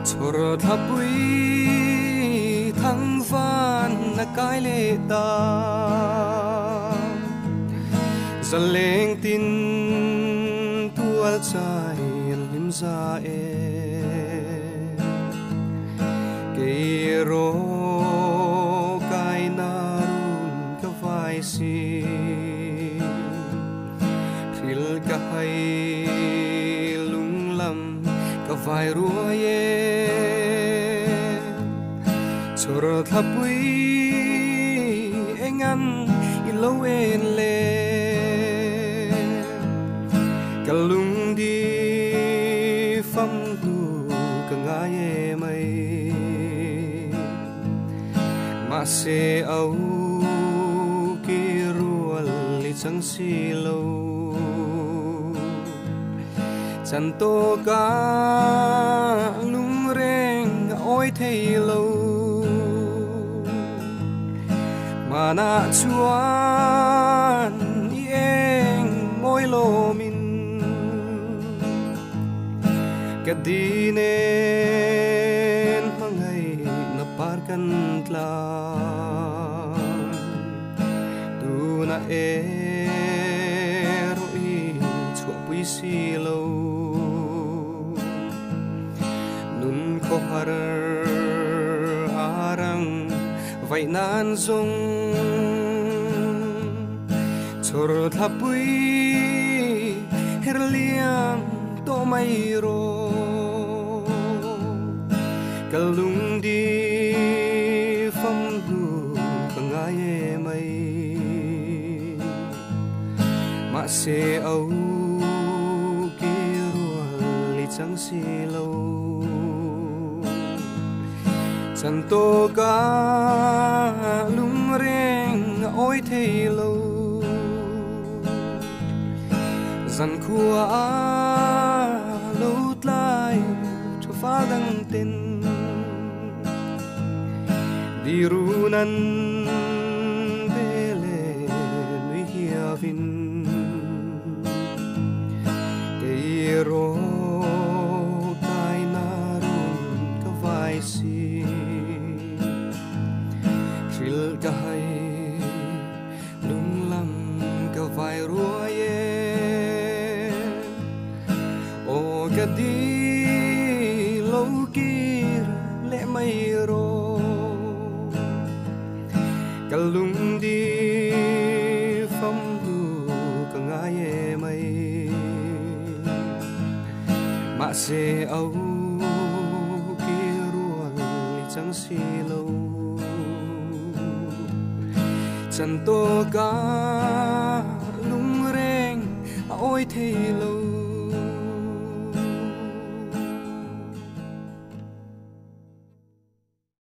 Chor thapui thang van na kai le ta zaleng tin tual chai lim za e ke ro kai narun ka vai si khil ka hai lung lam ka vai rua ye chor thapui engan ilo en le kalung di pham tu ka ngai mai ma se au ki rual li chang si lo chan to ka lung reng oi thei lo mana chuan i eng moi lo min ka dinen mangai na parkan tla tu na roi chua pui si lo nun ko har arang vai nan zong chor thapui herliang to mai ro kalung di pham du ka ngai mai ma se au ki rual li chang si lo chan to ka lung reng oi thei lo zan khua lo tlai cho fa dang tin di runan bele nui hiavin ke ro tai narun ka vai si khil ka hai lung lam ka vai rua ye o ka di lo kir le mai ro kalung di pham du ka ngai mai ma se au ki rual li chang si lo chan to ka lung reng oi thei lo